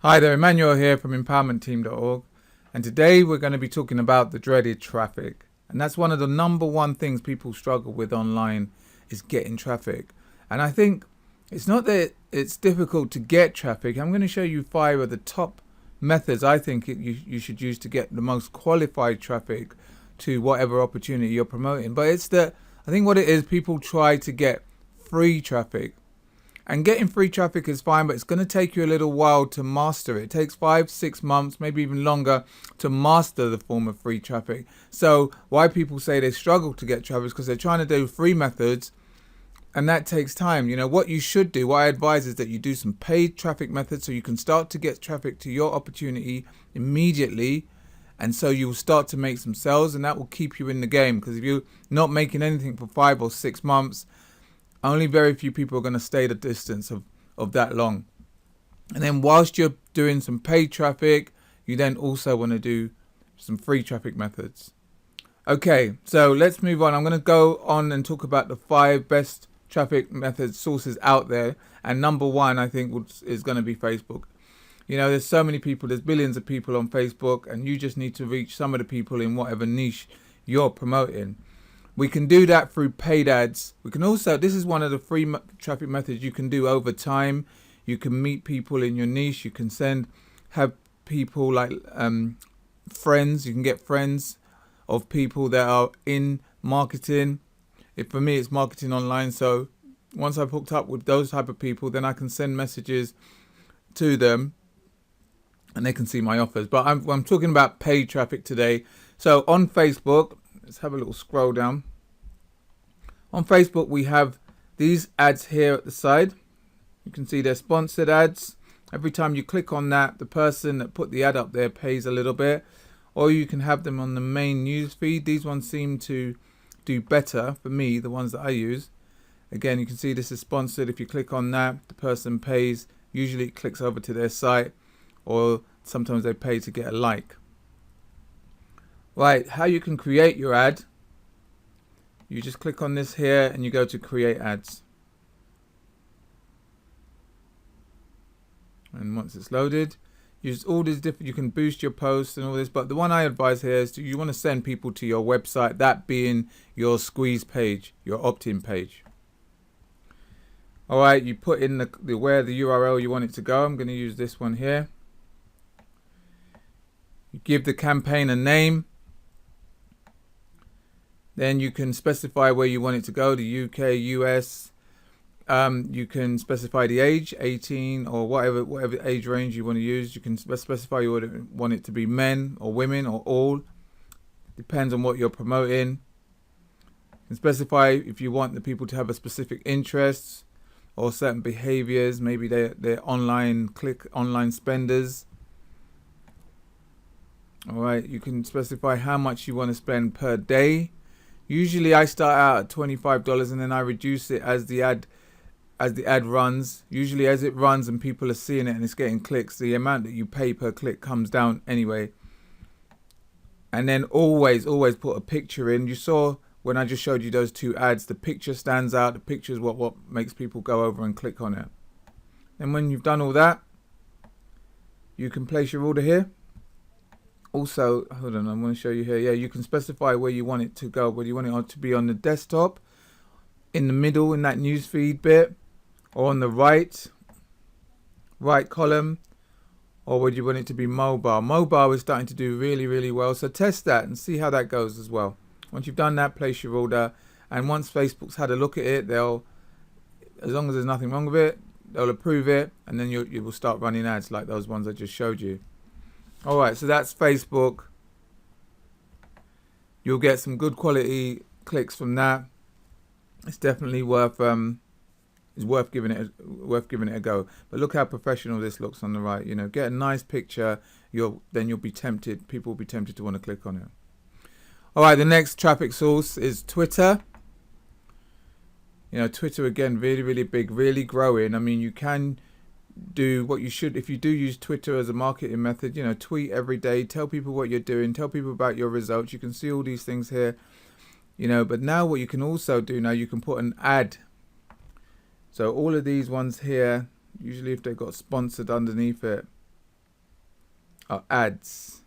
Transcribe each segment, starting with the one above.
Hi there, Emmanuel here from empowermentteam.org, and today we're going to be talking about the dreaded traffic. And that's one of the number one things people struggle with online is getting traffic. And I think it's not that it's difficult to get traffic. I'm going to show you 5 of the top methods I think you should use to get the most qualified traffic to whatever opportunity you're promoting. But it's that I think what it is, people try to get free traffic. And getting free traffic is fine, but it's going to take you a little while to master it. It takes 5-6 months, maybe even longer, to master the form of free traffic. So why people say they struggle to get traffic is because they're trying to do free methods, and that takes time. You know, what you should do, what I advise is that you do some paid traffic methods so you can start to get traffic to your opportunity immediately. And so you'll start to make some sales, and that will keep you in the game. Because if you're not making anything for 5 or 6 months, only very few people are going to stay the distance of that long. And then whilst you're doing some paid traffic, you then also want to do some free traffic methods. Okay, so let's move on. I'm going to go on and talk about the 5 best traffic methods sources out there. And number 1, I think, is going to be Facebook. You know, there's so many people, there's billions of people on Facebook, and you just need to reach some of the people in whatever niche you're promoting. We can do that through paid ads. We can also, this is one of the free traffic methods you can do over time. You can meet people in your niche. You can have people like friends. You can get friends of people that are in marketing. For me, it's marketing online. So once I've hooked up with those type of people, then I can send messages to them and they can see my offers. But I'm talking about paid traffic today. So on Facebook, let's have a little scroll down. On Facebook, we have these ads here at the side. You can see they're sponsored ads. Every time you click on that, the person that put the ad up there pays a little bit. Or you can have them on the main news feed. These ones seem to do better for me, the ones that I use. Again, you can see this is sponsored. If you click on that, the person pays. Usually it clicks over to their site, or sometimes they pay to get a like. Right, how you can create your ad. You just click on this here and you go to create ads. And once it's loaded, use all these different, you can boost your posts and all this, but the one I advise here is you want to send people to your website, that being your squeeze page, your opt-in page. All right, you put in the URL you want it to go. I'm going to use this one here. You give the campaign a name. Then you can specify where you want it to go, the UK, US. You can specify the age, 18 or whatever age range you want to use. You can specify you want it to be men or women or all. Depends on what you're promoting. You can specify if you want the people to have a specific interests or certain behaviors. Maybe they're online spenders. All right, you can specify how much you want to spend per day. Usually I start out at $25 and then I reduce it as the ad runs. Usually as it runs and people are seeing it and it's getting clicks, the amount that you pay per click comes down anyway. And then always put a picture in. You saw when I just showed you those 2 ads, the picture stands out. The picture is what makes people go over and click on it. And when you've done all that, you can place your order here. Also, hold on, I'm going to show you here. Yeah, you can specify where you want it to go, whether you want it to be on the desktop, in the middle in that newsfeed bit, or on the right column, or would you want it to be mobile? Mobile is starting to do really, really well, so test that and see how that goes as well. Once you've done that, place your order, and once Facebook's had a look at it, they'll, as long as there's nothing wrong with it, they'll approve it, and then you will start running ads like those ones I just showed you. Alright, so that's Facebook. You'll get some good quality clicks from that. It's definitely worth giving it a go. But look how professional this looks on the right. You know, get a nice picture. Then you'll be tempted. People will be tempted to want to click on it. Alright, the next traffic source is Twitter. You know, Twitter again, really, really big, really growing. I mean, you can do what you should if you do use Twitter as a marketing method. You know, tweet every day, tell people what you're doing, tell people about your results. You can see all these things here, you know. But now what you can also do now, you can put an ad. So all of these ones here, usually if they've got sponsored underneath it, ads.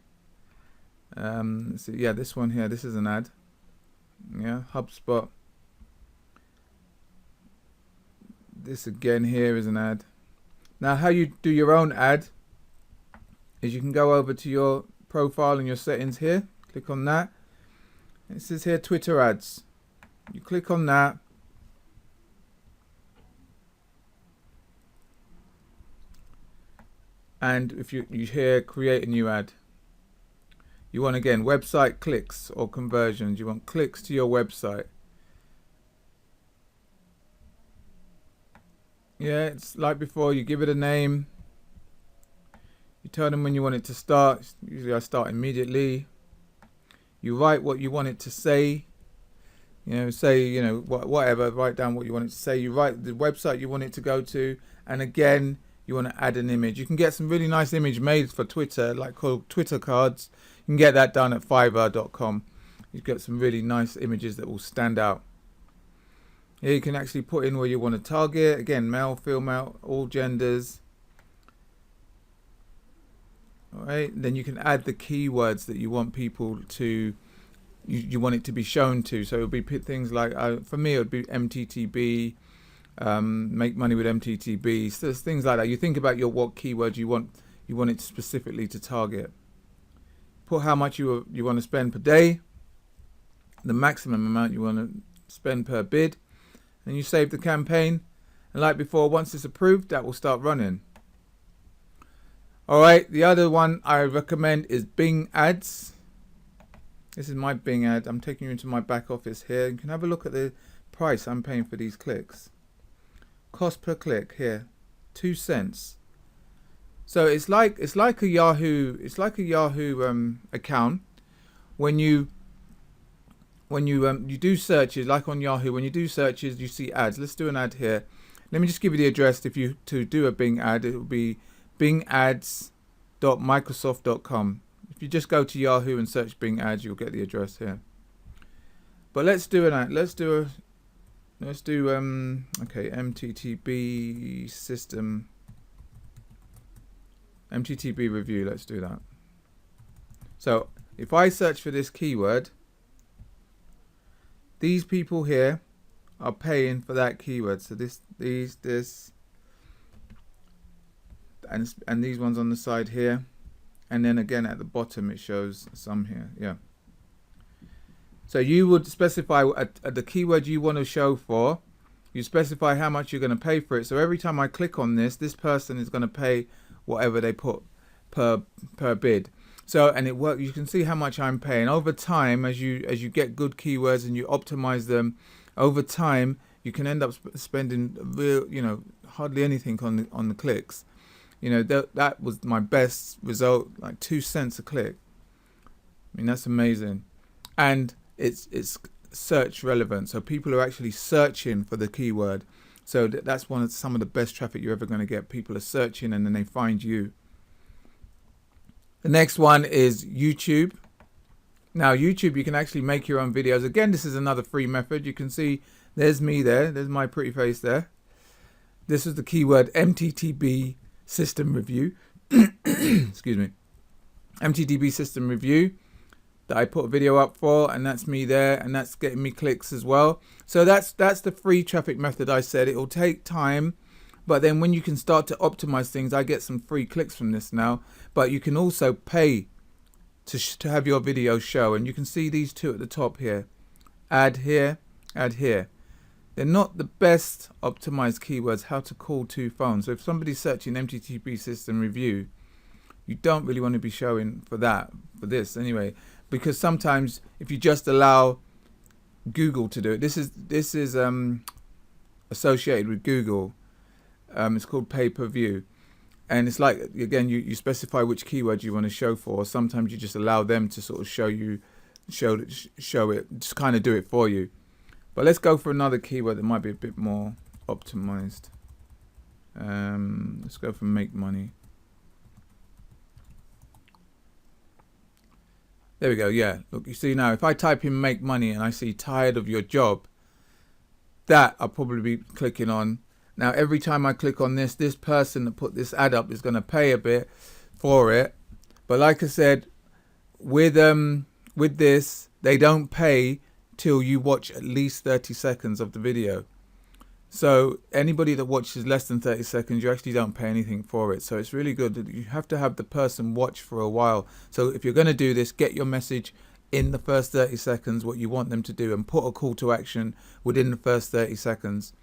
So yeah, this one here, this is an ad. Yeah, HubSpot. This again here is an ad. Now how you do your own ad is you can go over to your profile and your settings here, click on that. It says here Twitter ads. You click on that. And if you here create a new ad. You want again website clicks or conversions. You want clicks to your website. Yeah, it's like before. You give it a name. You tell them when you want it to start. Usually I start immediately. You write what you want it to say. You know, say, you know, whatever. Write down what you want it to say. You write the website you want it to go to. And again, you want to add an image. You can get some really nice image made for Twitter, like called Twitter cards. You can get that done at Fiverr.com. You get some really nice images that will stand out. Here you can actually put in where you want to target. Again, male, female, all genders. All right. Then you can add the keywords that you want people to, you want it to be shown to. So it would be things like, for me, it would be MTTB, make money with MTTB. So there's things like that. You think about what keywords you want it specifically to target. Put how much you want to spend per day, the maximum amount you want to spend per bid, and you save the campaign. And like before, once it's approved, that will start running. All right, the other one I recommend is Bing Ads. This is my Bing ad. I'm taking you into my back office here. You can have a look at the price I'm paying for these clicks. Cost per click here, 2 cents. So it's like a Yahoo account. When you do searches, like on Yahoo, when you do searches, you see ads. Let's do an ad here. Let me just give you the address. To do a Bing ad, it will be bingads.microsoft.com. If you just go to Yahoo and search Bing ads, you'll get the address here. But let's do an ad. Let's do MTTB system. MTTB review, let's do that. So if I search for this keyword, these people here are paying for that keyword. So this, and these ones on the side here. And then again at the bottom it shows some here, yeah. So you would specify the keyword you want to show for. You specify how much you're going to pay for it. So every time I click on this person is going to pay whatever they put per bid. So, and it works. You can see how much I'm paying over time as you get good keywords and you optimize them. Over time, you can end up spending hardly anything on the clicks. That was my best result, like 2 cents a click. I mean, that's amazing, and it's search relevant. So people are actually searching for the keyword. So that's some of the best traffic you're ever going to get. People are searching and then they find you. The next one is YouTube. Now YouTube, you can actually make your own videos. Again, this is another free method. You can see there's me there. There's my pretty face there. This is the keyword MTTB system review. Excuse me. MTTB system review that I put a video up for, and that's me there, and that's getting me clicks as well. So that's the free traffic method. I said it will take time, but then when you can start to optimize things, I get some free clicks from this now. But you can also pay to have your video show, and you can see these two at the top here. Add here, add here. They're not the best optimized keywords. How to call two phones. So if somebody's searching MTTB system review, you don't really want to be showing for this anyway, because sometimes if you just allow Google to do it, this is associated with Google. It's called pay-per-view, and it's like, again, you specify which keyword you want to show for. Sometimes you just allow them to sort of show it, just kind of do it for you. But let's go for another keyword that might be a bit more optimized. Let's go for make money. There we go. Yeah, look, you see now, if I type in make money and I see tired of your job, that I'll probably be clicking on. Now, every time I click on this person that put this ad up is going to pay a bit for it. But like I said, with this, they don't pay till you watch at least 30 seconds of the video. So anybody that watches less than 30 seconds, you actually don't pay anything for it. So it's really good that you have to have the person watch for a while. So if you're going to do this, get your message in the first 30 seconds, what you want them to do, and put a call to action within the first 30 seconds.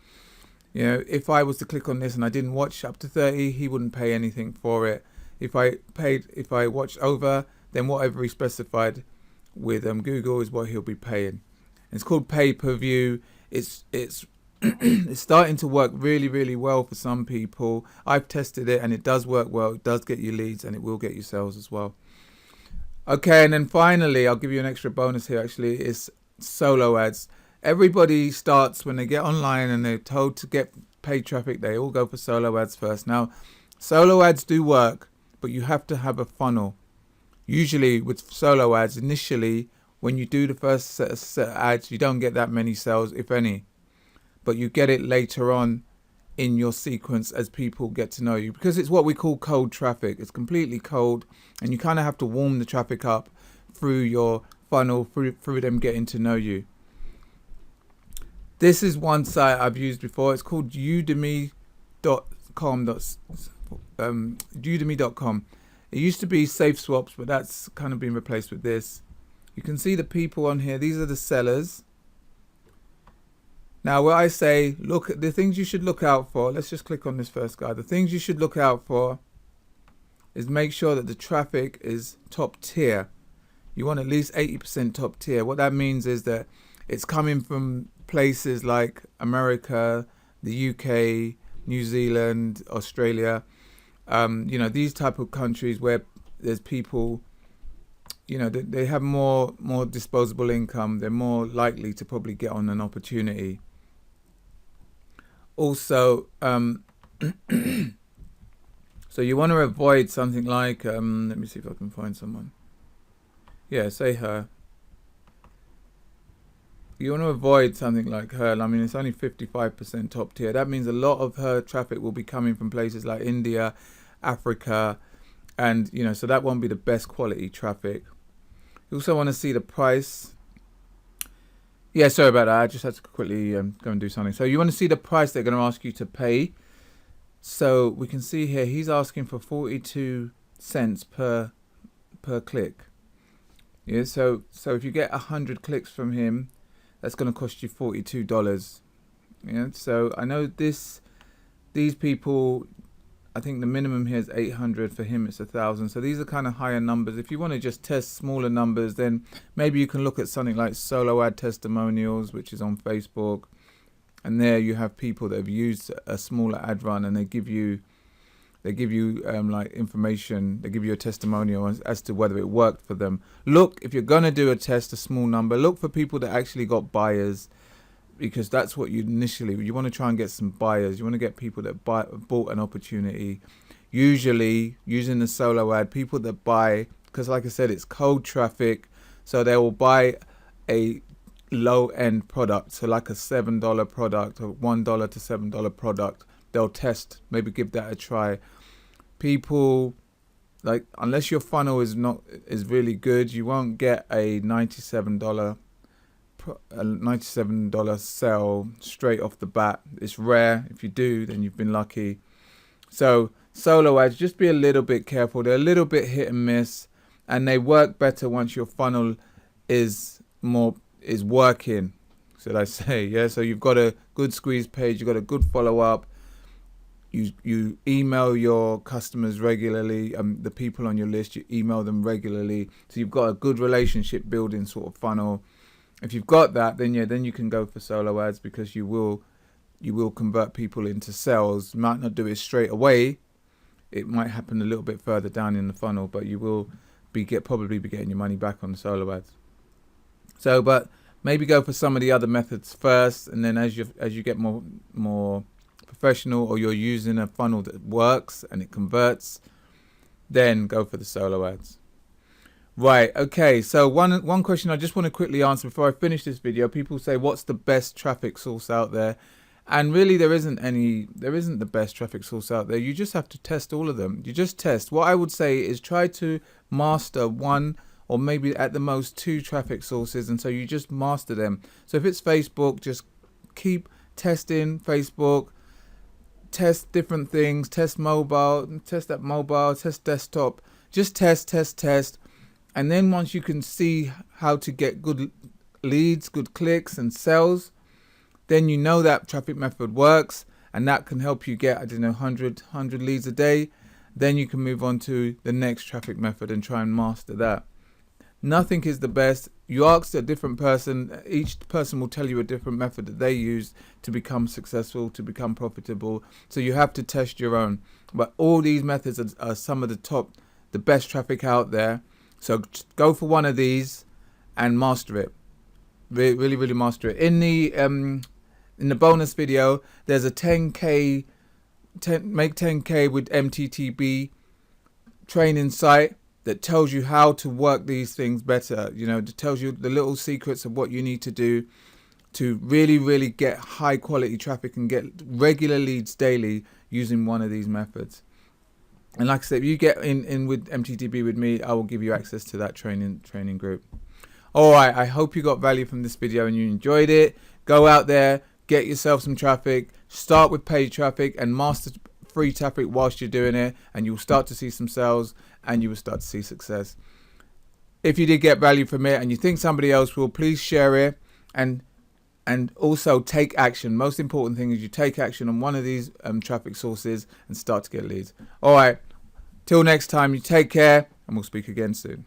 You know, if I was to click on this and I didn't watch up to 30, he wouldn't pay anything for it. If I watched over, then whatever he specified with Google is what he'll be paying. It's called pay-per-view. It's it's starting to work really, really well for some people. I've tested it and it does work well. It does get you leads and it will get you sales as well. Okay, and then finally, I'll give you an extra bonus here actually, is solo ads. Everybody starts when they get online and they're told to get paid traffic, they all go for solo ads first. Now, solo ads do work, but you have to have a funnel. Usually with solo ads, initially, when you do the first set of ads, you don't get that many sales, if any. But you get it later on in your sequence as people get to know you, because it's what we call cold traffic. It's completely cold, and you kind of have to warm the traffic up through your funnel, through them getting to know you. This is one site I've used before. It's called udemy.com. Udemy.com. It used to be Safe Swaps, but that's kind of been replaced with this. You can see the people on here. These are the sellers. Now, what I say, look at the things you should look out for. Let's just click on this first guy. The things you should look out for is make sure that the traffic is top tier. You want at least 80% top tier. What that means is that it's coming from places like America, the UK, New Zealand, Australia. These type of countries where there's people, they have more disposable income. They're more likely to probably get on an opportunity. Also, so you want to avoid something like, let me see if I can find someone. Yeah, say her. You want to avoid something like her. I mean, it's only 55% top tier. That means a lot of her traffic will be coming from places like India, Africa, and, so that won't be the best quality traffic. You also want to see the price. Yeah, sorry about that. I just had to quickly go and do something. So you want to see the price they're going to ask you to pay. So we can see here he's asking for 42 cents per click. Yeah, so if you get 100 clicks from him, that's going to cost you $42. Yeah, so I know these people, I think the minimum here is 800. For him it's 1,000. So these are kind of higher numbers. If you want to just test smaller numbers, then maybe you can look at something like Solo Ad Testimonials, which is on Facebook. And there you have people that have used a smaller ad run, and they give you like information. They give you a testimonial as to whether it worked for them. Look, if you're going to do a test, a small number, look for people that actually got buyers, because that's what you want to try and get some buyers. You want to get people that bought an opportunity. Usually using the solo ad, people that buy, because like I said, it's cold traffic, so they will buy a low end product, so like a $7 product or $1 to $7 product. They'll test, maybe give that a try. People, like, unless your funnel is really good, you won't get a $97 sell straight off the bat. It's rare. If you do, then you've been lucky. So solo ads, just be a little bit careful. They're a little bit hit and miss, and they work better once your funnel is working, should I say. Yeah, so you've got a good squeeze page, you've got a good follow-up, you email your customers regularly, the people on your list, you email them regularly, so you've got a good relationship building sort of funnel. If you've got that, then you can go for solo ads, because you will convert people into sales. You might not do it straight away. It might happen a little bit further down in the funnel, but you will probably be getting your money back on the solo ads. So, but maybe go for some of the other methods first, and then as you get more professional, or you're using a funnel that works and it converts, then go for the solo ads. Right, okay, so one question I just want to quickly answer before I finish this video. People say, what's the best traffic source out there? And really, there isn't the best traffic source out there. You just have to test all of them. You just test. What I would say is try to master one or maybe at the most two traffic sources. And so you just master them. So if it's Facebook, just keep testing Facebook, test different things, test mobile, test that mobile, test desktop. Just test. And then once you can see how to get good leads, good clicks and sales, then you know that traffic method works, and that can help you get, 100 leads a day. Then you can move on to the next traffic method and try and master that. Nothing is the best. You ask a different person, each person will tell you a different method that they use to become successful, to become profitable. So you have to test your own. But all these methods are some of the best traffic out there. So go for one of these and master it. Really, really master it. In the bonus video, there's a 10K make 10K with MTTB training site that tells you how to work these things better. It tells you the little secrets of what you need to do to really, really get high quality traffic and get regular leads daily using one of these methods. And like I said, if you get in with MTTB with me, I will give you access to that training group. All right, I hope you got value from this video and you enjoyed it. Go out there, get yourself some traffic, start with paid traffic and master free traffic whilst you're doing it, and you'll start to see some sales and you will start to see success. If you did get value from it and you think somebody else will, please share it and also take action. Most important thing is you take action on one of these traffic sources and start to get leads. All right, till next time, you take care and we'll speak again soon.